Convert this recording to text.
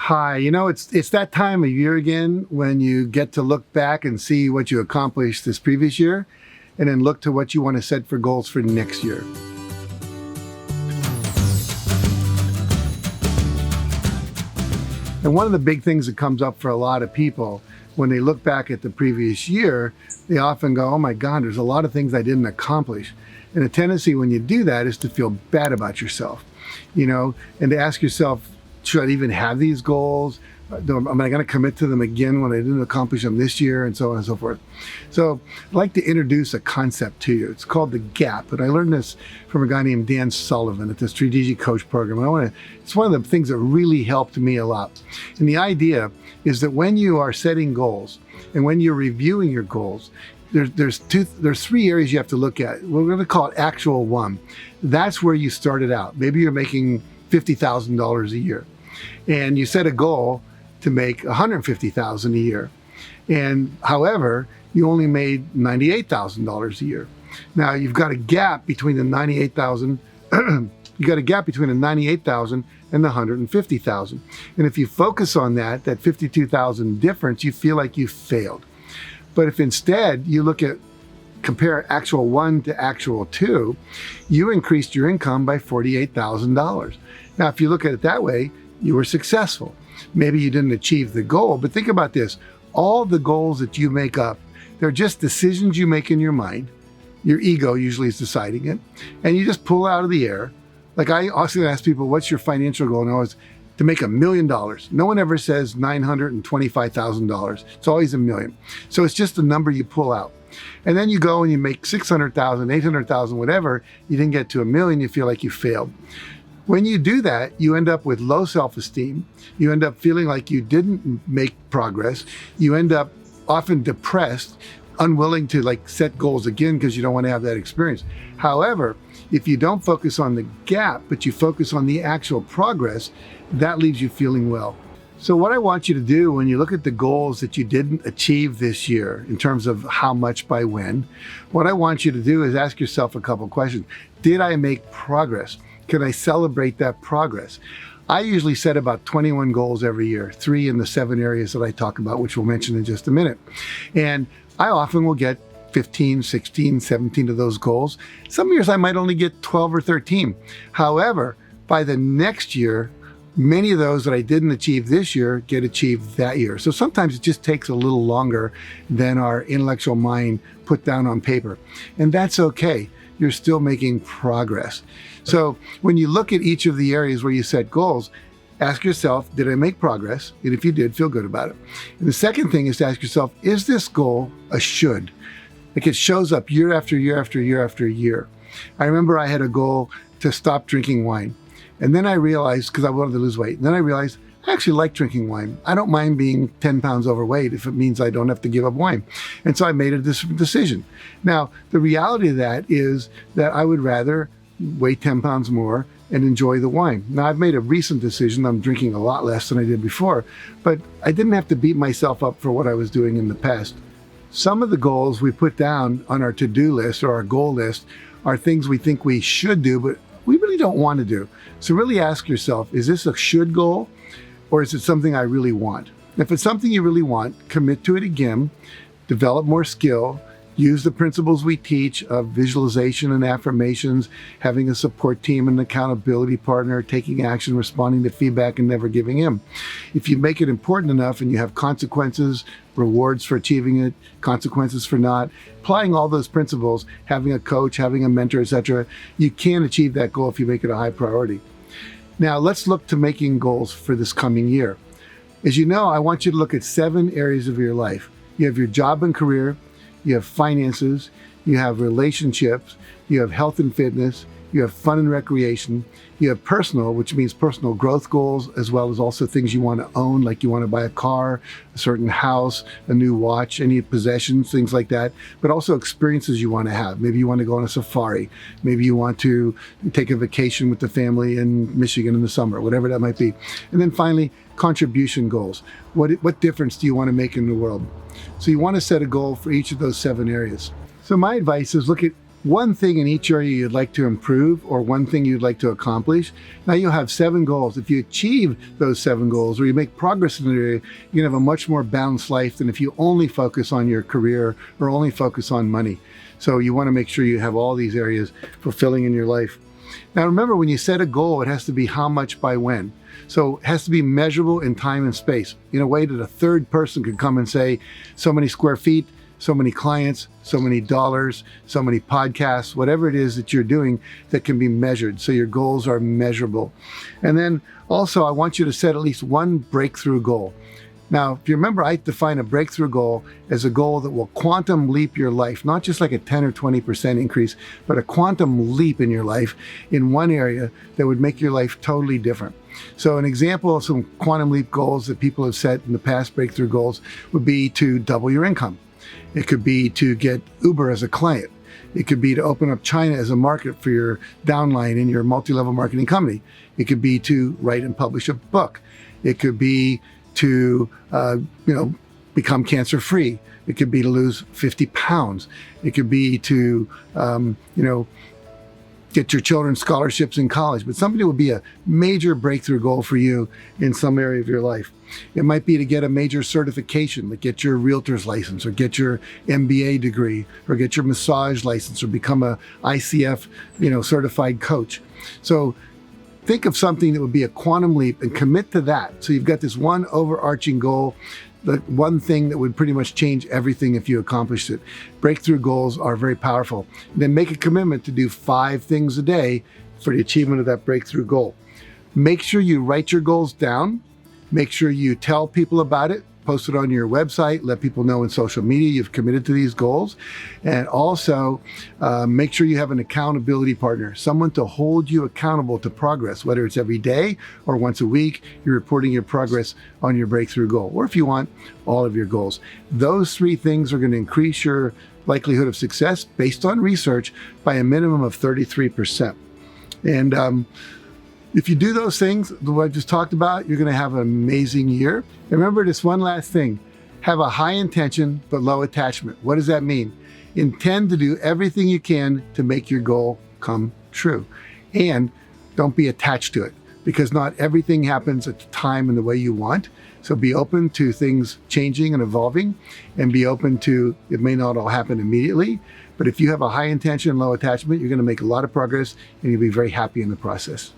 Hi, it's that time of year again when you get to look back and see what you accomplished this previous year, and then look to what you want to set for goals for next year. And one of the big things that comes up for a lot of people when they look back at the previous year, they often go, oh my God, there's a lot of things I didn't accomplish. And a tendency when you do that is to feel bad about yourself, and to ask yourself, should I even have these goals? Am I going to commit to them again when I didn't accomplish them this year, and so on and so forth? So I'd like to introduce a concept to you. It's called the gap. And I learned this from a guy named Dan Sullivan at the Strategic Coach Program. And it's one of the things that really helped me a lot. And the idea is that when you are setting goals and when you're reviewing your goals, there's three areas you have to look at. We're going to call it actual one. That's where you started out. Maybe you're making $50,000 a year, and you set a goal to make $150,000 a year. And however, you only made $98,000 a year. Now you've got a gap between the 98,000. You got a gap between the 98,000 and the 150,000. And if you focus on that 52,000 difference, you feel like you failed. But if instead you compare actual one to actual two, you increased your income by $48,000. Now, if you look at it that way, you were successful. Maybe you didn't achieve the goal, but think about this. All the goals that you make up, they're just decisions you make in your mind. Your ego usually is deciding it, and you just pull out of the air. Like I often ask people, what's your financial goal? And always to make $1 million. No one ever says $925,000. It's always $1 million. So it's just a number you pull out. And then you go and you make 600,000, 800,000, whatever. You didn't get to $1 million, you feel like you failed. When you do that, you end up with low self-esteem. You end up feeling like you didn't make progress. You end up often depressed, unwilling to set goals again because you don't want to have that experience. However, if you don't focus on the gap, but you focus on the actual progress, that leaves you feeling well. So what I want you to do when you look at the goals that you didn't achieve this year in terms of how much by when, what I want you to do is ask yourself a couple questions. Did I make progress? Can I celebrate that progress? I usually set about 21 goals every year, 3 in the 7 areas that I talk about, which we'll mention in just a minute. And I often will get 15, 16, 17 of those goals. Some years I might only get 12 or 13. However, by the next year, many of those that I didn't achieve this year get achieved that year. So sometimes it just takes a little longer than our intellectual mind put down on paper. And that's okay. You're still making progress. So when you look at each of the areas where you set goals, ask yourself, did I make progress? And if you did, feel good about it. And the second thing is to ask yourself, is this goal a should? Like it shows up year after year after year after year. I remember I had a goal to stop drinking wine. And then I realized, because I wanted to lose weight, and then I realized I actually like drinking wine. I don't mind being 10 pounds overweight if it means I don't have to give up wine. And so I made a decision. Now, the reality of that is that I would rather weigh 10 pounds more and enjoy the wine. Now, I've made a recent decision. I'm drinking a lot less than I did before, but I didn't have to beat myself up for what I was doing in the past. Some of the goals we put down on our to-do list or our goal list are things we think we should do, but we really don't want to do. So really ask yourself, is this a should goal or is it something I really want? If it's something you really want, commit to it again, develop more skill, use the principles we teach of visualization and affirmations, having a support team and an accountability partner, taking action, responding to feedback, and never giving in. If you make it important enough and you have consequences, rewards for achieving it, consequences for not, applying all those principles, having a coach, having a mentor, etc., you can achieve that goal if you make it a high priority. Now, let's look to making goals for this coming year. As you know, I want you to look at 7 areas of your life. You have your job and career, you have finances, you have relationships, you have health and fitness, you have fun and recreation, you have personal, which means personal growth goals, as well as also things you want to own, like you want to buy a car, a certain house, a new watch, any possessions, things like that, but also experiences you want to have. Maybe you want to go on a safari. Maybe you want to take a vacation with the family in Michigan in the summer, whatever that might be. And then finally, contribution goals. What difference do you want to make in the world? So you want to set a goal for each of those 7 areas. So my advice is look at one thing in each area you'd like to improve or one thing you'd like to accomplish. Now you'll have 7 goals. If you achieve those 7 goals or you make progress in an area, you're gonna have a much more balanced life than if you only focus on your career or only focus on money. So you wanna make sure you have all these areas fulfilling in your life. Now remember, when you set a goal, it has to be how much by when. So it has to be measurable in time and space in a way that a third person could come and say, so many square feet, so many clients, so many dollars, so many podcasts, whatever it is that you're doing that can be measured. So your goals are measurable. And then also I want you to set at least one breakthrough goal. Now, if you remember, I define a breakthrough goal as a goal that will quantum leap your life, not just like a 10 or 20% increase, but a quantum leap in your life in one area that would make your life totally different. So an example of some quantum leap goals that people have set in the past, breakthrough goals, would be to double your income. It could be to get Uber as a client. It could be to open up China as a market for your downline in your multi-level marketing company. It could be to write and publish a book. It could be to become cancer-free. It could be to lose 50 pounds. It could be to get your children scholarships in college, but something that would be a major breakthrough goal for you in some area of your life. It might be to get a major certification, like get your realtor's license or get your MBA degree or get your massage license or become a ICF, certified coach. So think of something that would be a quantum leap and commit to that. So you've got this one overarching goal, the one thing that would pretty much change everything if you accomplished it. Breakthrough goals are very powerful. Then make a commitment to do 5 things a day for the achievement of that breakthrough goal. Make sure you write your goals down. Make sure you tell people about it. Post it on your website, let people know in social media you've committed to these goals. And also make sure you have an accountability partner, someone to hold you accountable to progress, whether it's every day or once a week, you're reporting your progress on your breakthrough goal, or if you want, all of your goals. Those 3 things are going to increase your likelihood of success based on research by a minimum of 33%. And if you do those things, what I just talked about, you're going to have an amazing year. Remember this one last thing, have a high intention but low attachment. What does that mean? Intend to do everything you can to make your goal come true. And don't be attached to it, because not everything happens at the time and the way you want. So be open to things changing and evolving, and be open to it may not all happen immediately. But if you have a high intention, low attachment, you're going to make a lot of progress and you'll be very happy in the process.